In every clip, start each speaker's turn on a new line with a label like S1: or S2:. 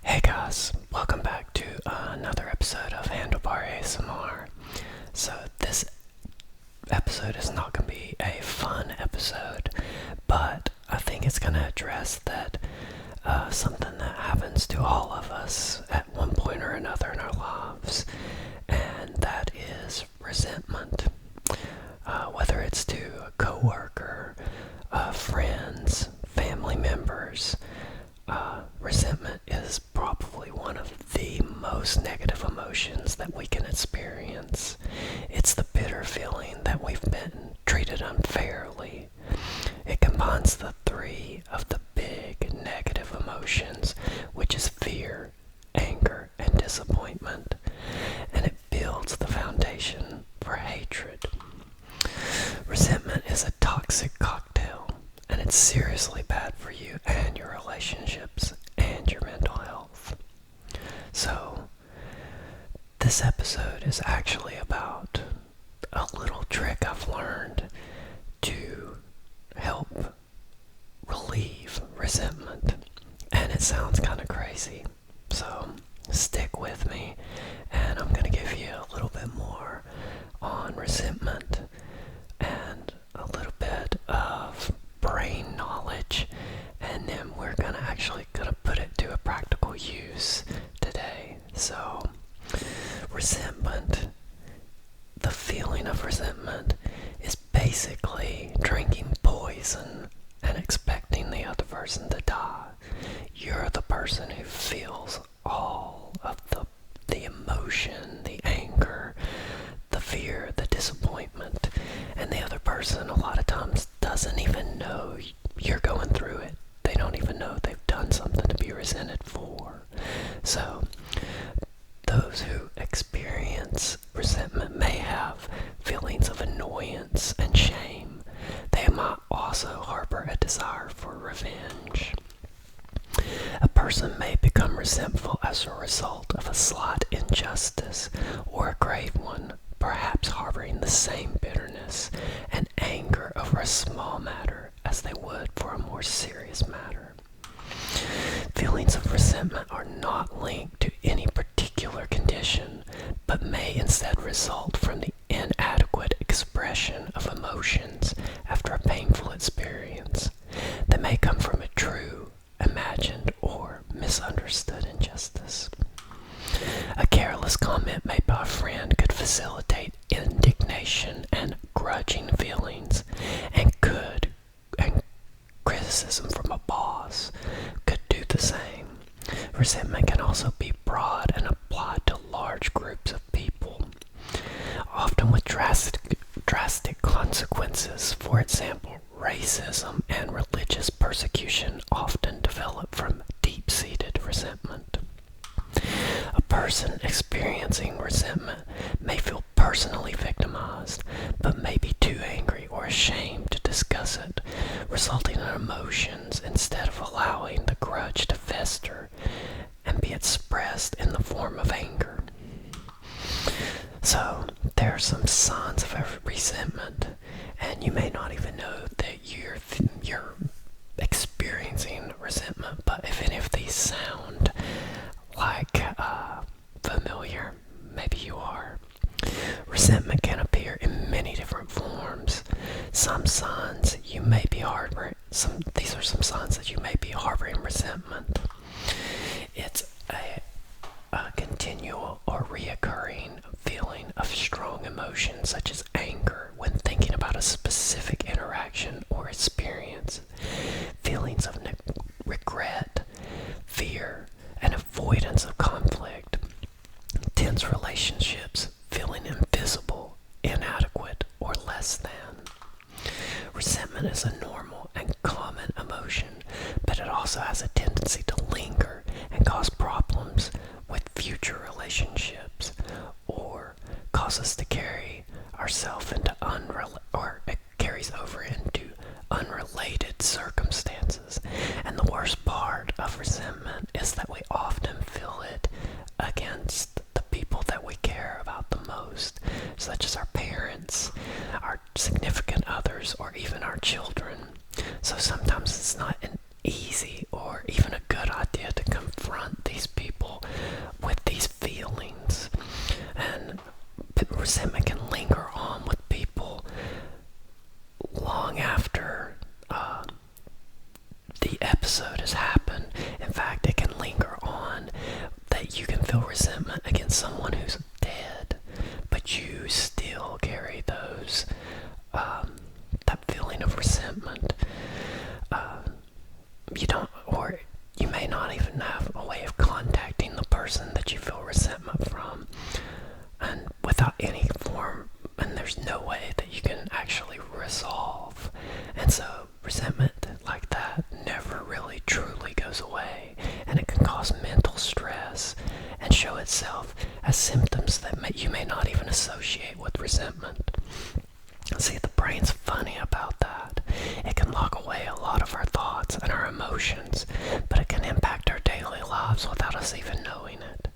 S1: Hey guys, welcome back to another episode of Handlebar ASMR. So this episode is not going to be a fun episode, but I think it's going to address something that happens to all of us at one point or another in our lives, and that is resentment. Whether it's to a coworker, friends, family members, resentment is probably one of the most negative emotions that we can experience. It's the bitter feeling that we've been treated unfairly. It combines the three of the big negative emotions, which is fear, anger, and disappointment, and it builds the foundation for hatred. Resentment is a toxic cocktail, and it's seriously bad for you and your relationships and your mental health. So, this episode is actually about a little trick I've learned to help relieve resentment. And it sounds kind of crazy, so stick with me, and I'm going to give you a little bit more on resentment and a little bit of brain knowledge, and then we're gonna put it to a practical use today. So, resentment, the feeling of resentment is basically drinking poison and expecting the other person to die. You're the person who feels all of the emotion, the anger, the fear, the disappointment, and the other person a lot of times doesn't even know you're going through it. They don't even know they've done something to be resented for. So, those who experience resentment may have feelings of annoyance and shame. They might also harbor a desire for revenge. A person may become resentful as a result of a slight injustice or a grave one, perhaps harboring the same bitterness and anger over a small matter as they would for a more serious matter. Feelings of resentment are not linked to any particular condition, but may instead result from the inadequate expression of emotions after a painful experience. They may come from a true, imagined, or misunderstood injustice. A careless comment made by a friend could facilitate indignation and grudging feelings, and criticism from a boss could do the same. Resentment can also be broad and applied to large groups of people, often with drastic consequences. For example, racism and religious persecution often develop from deep-seated resentment. A person experiencing resentment may feel personally victimized, but may be too angry or ashamed to discuss it, resulting in emotions instead of allowing the grudge to fester and be expressed in the form of anger. So, there are some signs of resentment, and you may not even know that you're experiencing resentment, but if any of these sound like familiar, maybe you are. Resentment can appear in many different forms. Some signs you may be harboring. These are some signs that you may be harboring resentment. It's a continual or reoccurring feeling of strong emotion, such as anger when thinking about a specific interaction or experience. Feelings of regret, fear, and avoidance of conflict. Tense relationships, feeling invisible, inadequate, or less than. Resentment is a normal and common emotion, but it also has a tendency to linger and cause problems with future relationships, or cause us to carry ourselves into it carries over into unrelated circumstances. And the worst part of resentment is that we often feel it against the people that we care about the most, such as our parents, our significant others, or even our children. So sometimes it's not an easy or even a good idea to confront these people resentment like that never really truly goes away, and it can cause mental stress and show itself as symptoms that you may not even associate with resentment. See, the brain's funny about that. It can lock away a lot of our thoughts and our emotions, but it can impact our daily lives without us even knowing it.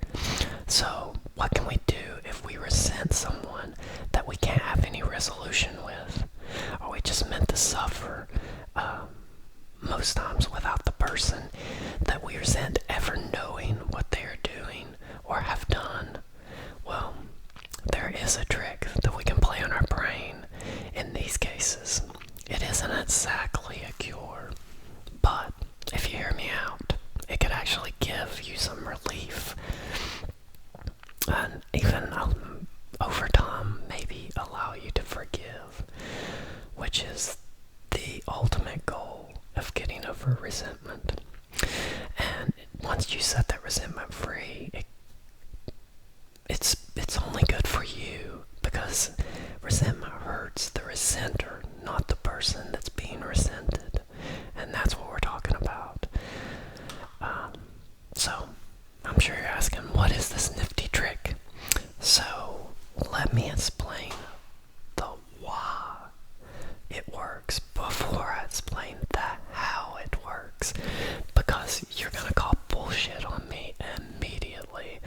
S1: So, what can we do if we resent someone that we can't have any resolution with? Are we just meant to suffer most times without the person that we resent ever knowing what they are doing or have done? Well, there is a trick that we can play on our brain in these cases. It isn't exactly a cure, but if you hear me out, it could actually give you some relief, and even over time maybe allow you to forgive, which is the ultimate goal of getting over resentment. And once you set that resentment free, it's only good for you, because resentment hurts the resenter, not the person that's being resented. And that's what we're talking about. So, I'm sure you're asking, what is this nifty trick? So, let me explain the why it works before I explain the how it works, because you're gonna call bullshit on me immediately.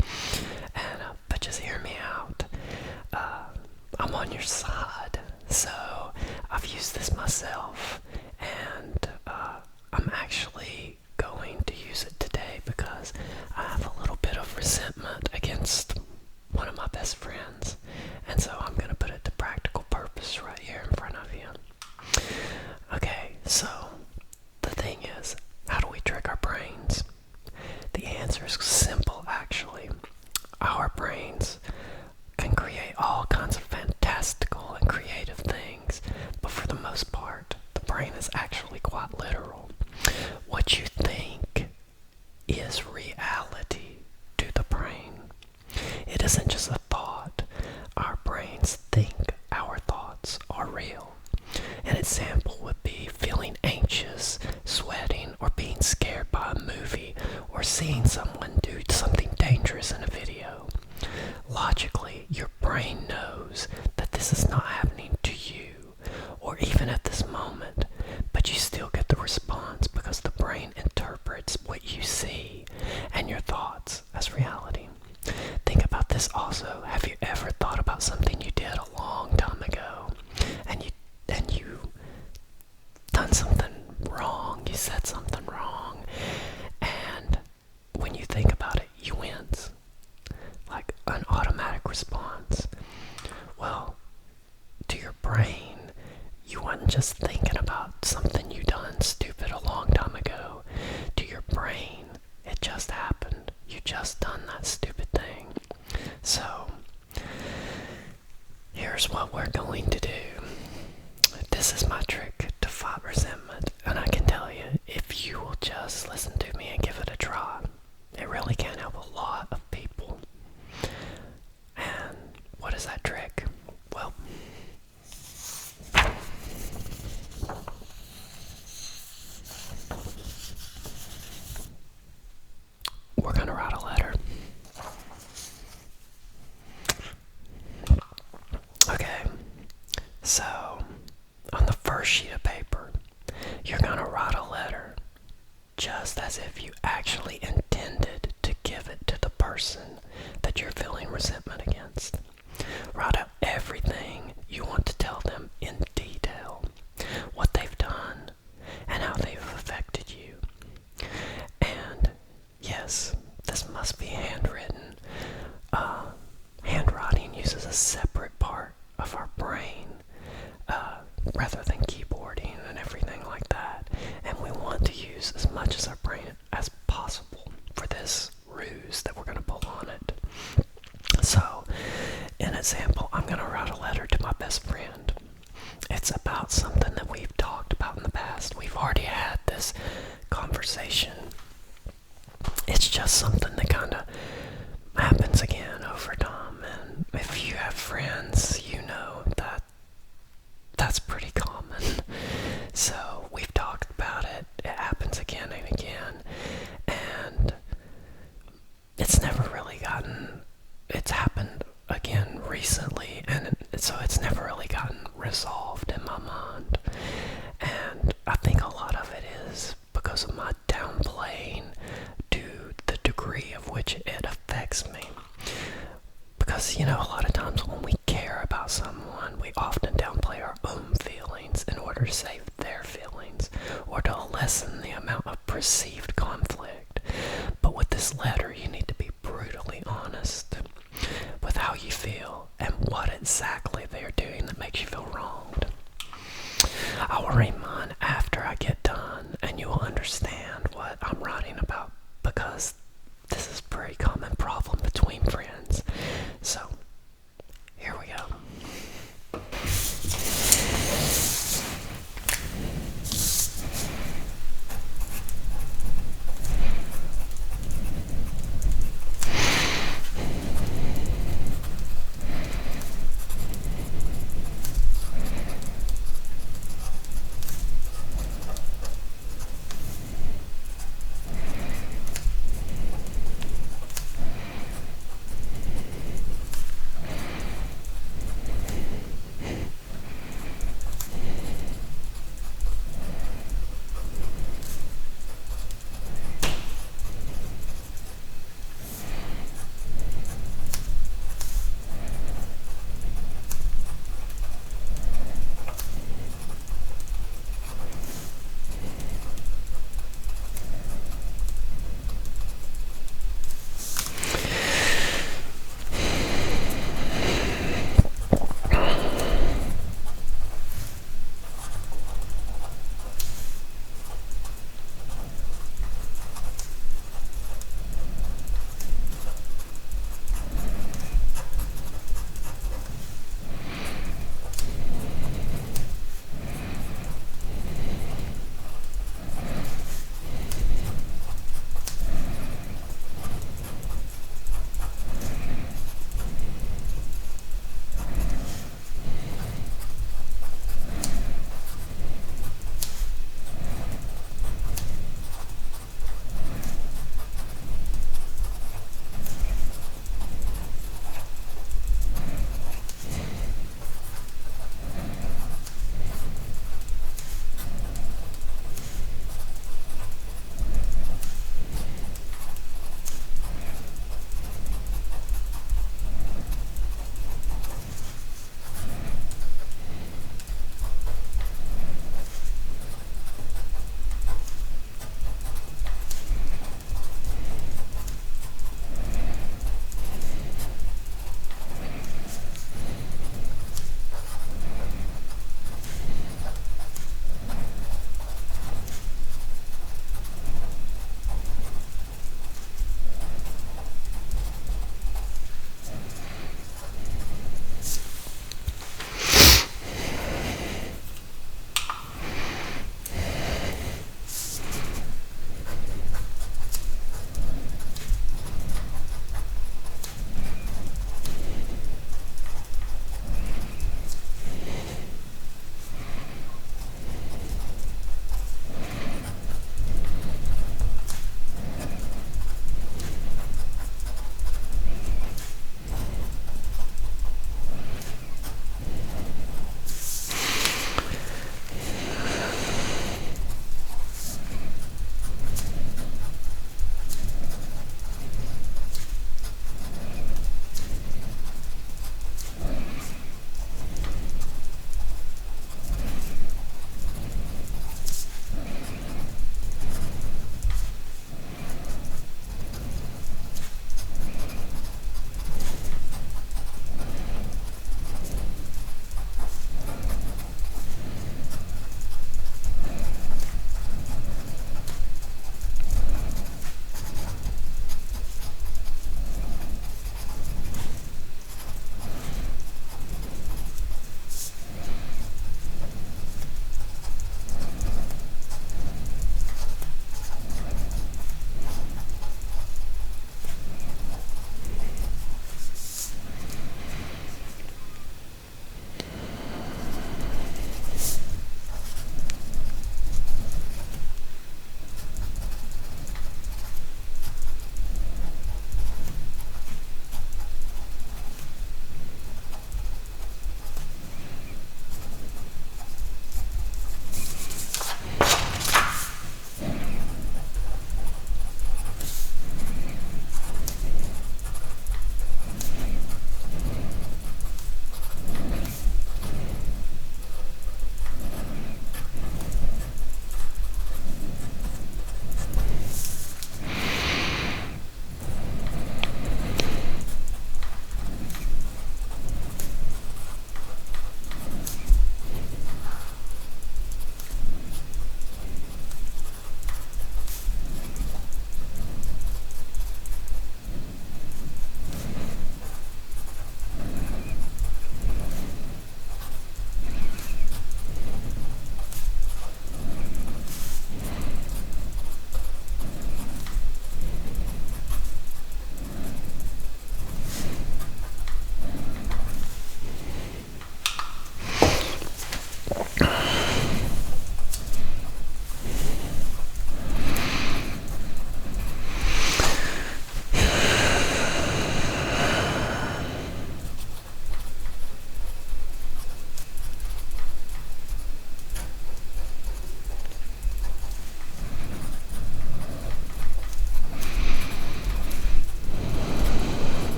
S1: And but just hear me out. I'm on your side. So I've used this myself, and I'm actually going to use it today because I have a little bit of resentment against one of my best friends, and so I'm going to put it to practical purpose right here in front of you. Okay, so the thing is, how do we trick our brains? The answer is simple, actually. Our brains can create all kinds of fantastical and creative things, but for the most part, the brain is actually quite literal. What you think is reality to the brain. It isn't just a thought. Our brains think our thoughts are real. An example would be feeling anxious, sweating, or being scared by a movie, or seeing someone do something dangerous in a video. Logically, your brain knows that this is not happening to you, or even at this moment, but you still get the response because the brain interprets what you see and your thoughts as reality. Think about this also. Have you ever thought about something you did a long time ago, and you done something wrong, you said something wrong, and when you think about it, you wince? Like an automatic response. Well, to your brain, you weren't just thinking about something you done stupid a long time ago. To your brain, it just happened. You just done that stupid thing. So, here's what we're going to do. This is my trick to fight resentment, and I can tell you, if you will just listen to me and give it a try, it really can help a lot of people. And what is that trick? Well, we're gonna write a letter. Okay, so on the first sheet of paper, you're gonna write a letter just as if you actually intended to give it to the person that you're feeling resentment against. Write out everything you want to tell them in detail, what they've done, and how they've affected you. And yes, this must be handwritten. Handwriting uses a separate part of our brain rather than keyboarding and everything like that. And we want to use as much as our brain as possible for this ruse that we're going to pull on it. So, in example, I'm going to write a letter to my best friend. It's about something that we've talked about in the past. We've already had this conversation. It's just something that kind of happens again over time. And if you have friends, you know that that's pretty common. So we've talked lessen the amount of perceived conflict. But with this letter, you need to be brutally honest with how you feel and what exactly they are doing that makes you feel wronged. I will read mine after I get done, and you will understand what I'm writing about, because this is a pretty common problem between friends. So, here we go.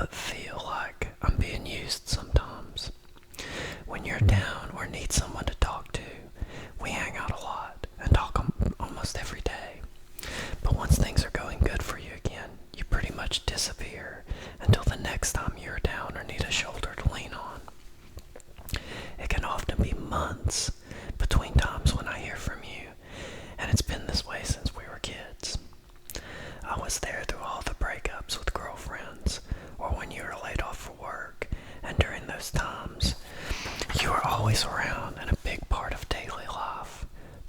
S1: but feel like I'm being used sometimes. When you're down or need someone to talk to, we hang out a lot and talk almost every day. But once things are going good for you again, you pretty much disappear until the next time you're down or need a shoulder to lean on. It can often be months between times when I hear from you, and it's been this way since we were kids. I was there through all the breakups with girlfriends, or when you were laid off for work, and during those times, you were always around and a big part of daily life.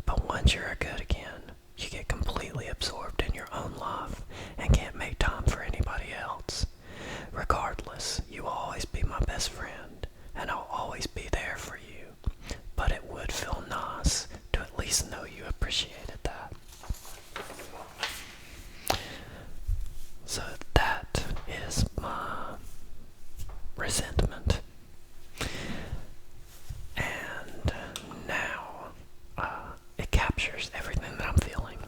S1: But once you're good again, you get completely absorbed in your own life and can't make time for anybody else. Regardless, you will always be my best friend, and I'll always be there for you. But it would feel nice to at least know you appreciated that. So that is my resentment. And now it captures everything that I'm feeling.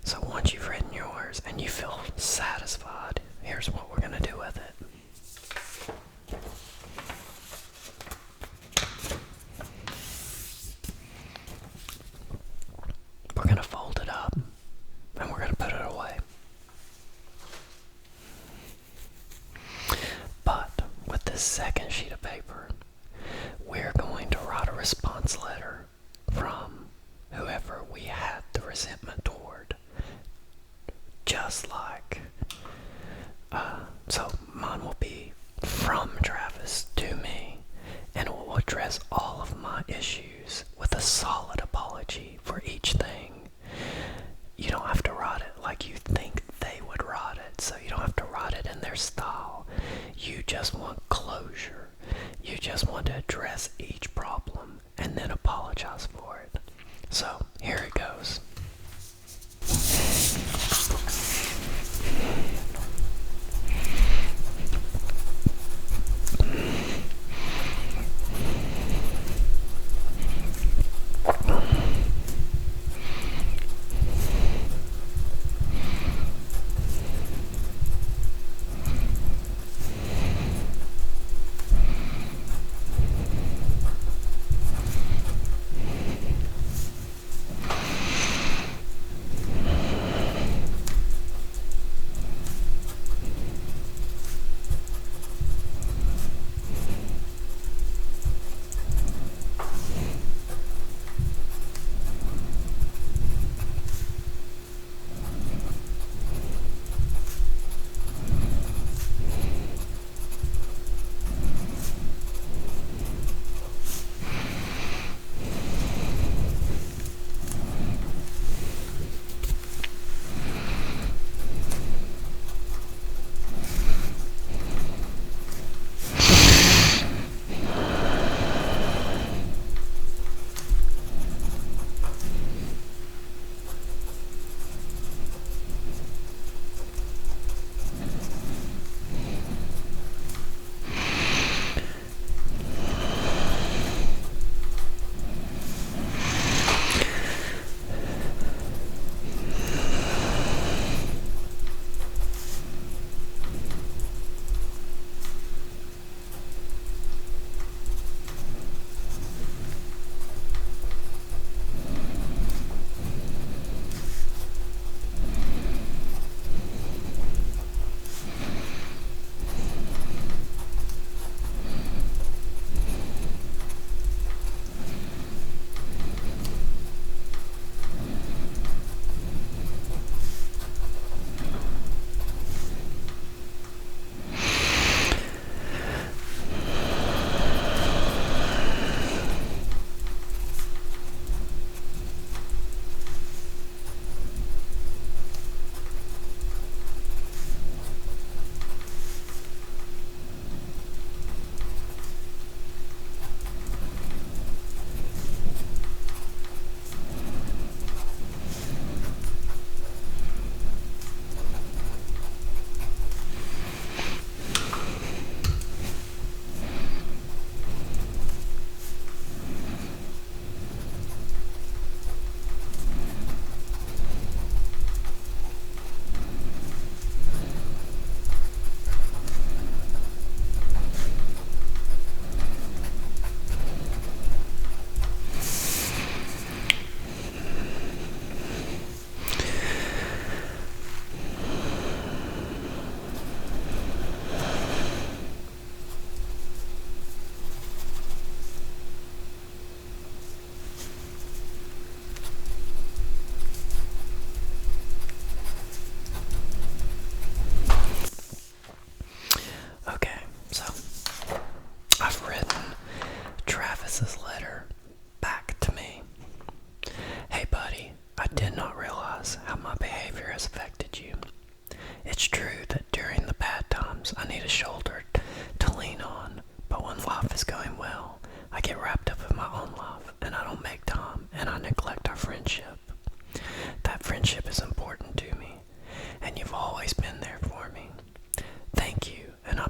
S1: So once you've written yours and you feel satisfied, here's what we're going to do with it. We're going to fold it up and we're going to put it away. But with this second sheet of paper, we're going to write a response letter from whoever we had the resentment toward. Just like, so mine will be from Travis to me, and it will address all of my issues with a solid apology for each thing. You don't have to write it like you think they would write it, so you don't have to write it in their style. You just want closure. You just want to address each problem and then apologize for it. So, here it goes.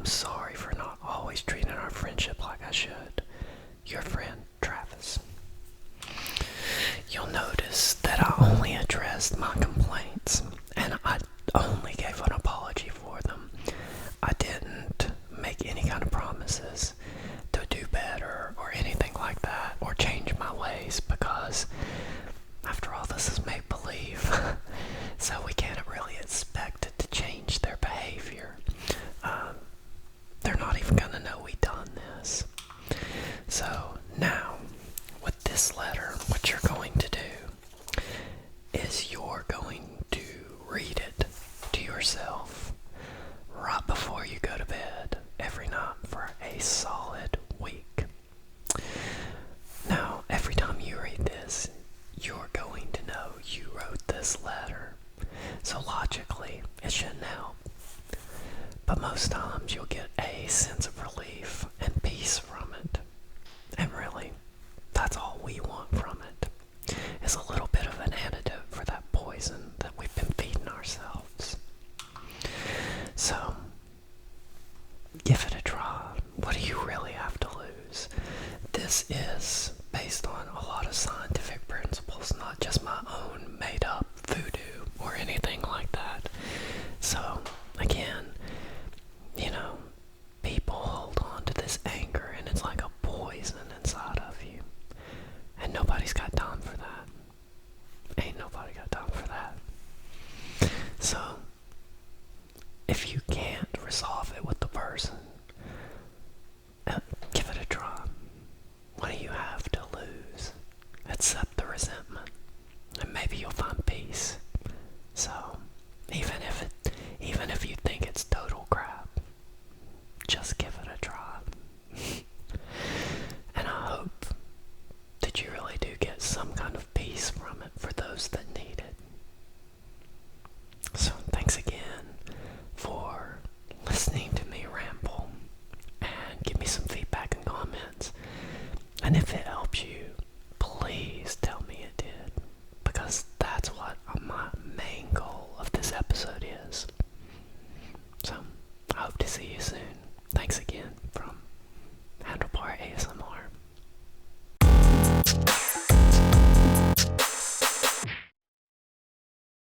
S1: I'm sorry for not always treating our friendship like I should. Your friend, Travis. You'll notice that I only addressed my complaints, and I only gave an apology for them. I didn't make any kind of promises to do better or anything like that, or change my ways, because after all, this is make-believe. So we can't really expect it to change their behavior. They're not even going to know we done this. So now, with this letter, what you're going to do is you're going to read it to yourself right before you go to bed every night for a solid week. Now, every time you read this, you're going to know you wrote this letter. So logically, it shouldn't help. But most times you'll get a sense of relief and peace from it. And really, that's all we want from it, is a little bit of an antidote for that poison that we've been feeding ourselves. So, give it a try. What do you really have to lose? This is based on a lot of scientific principles, not just my own made up voodoo or anything like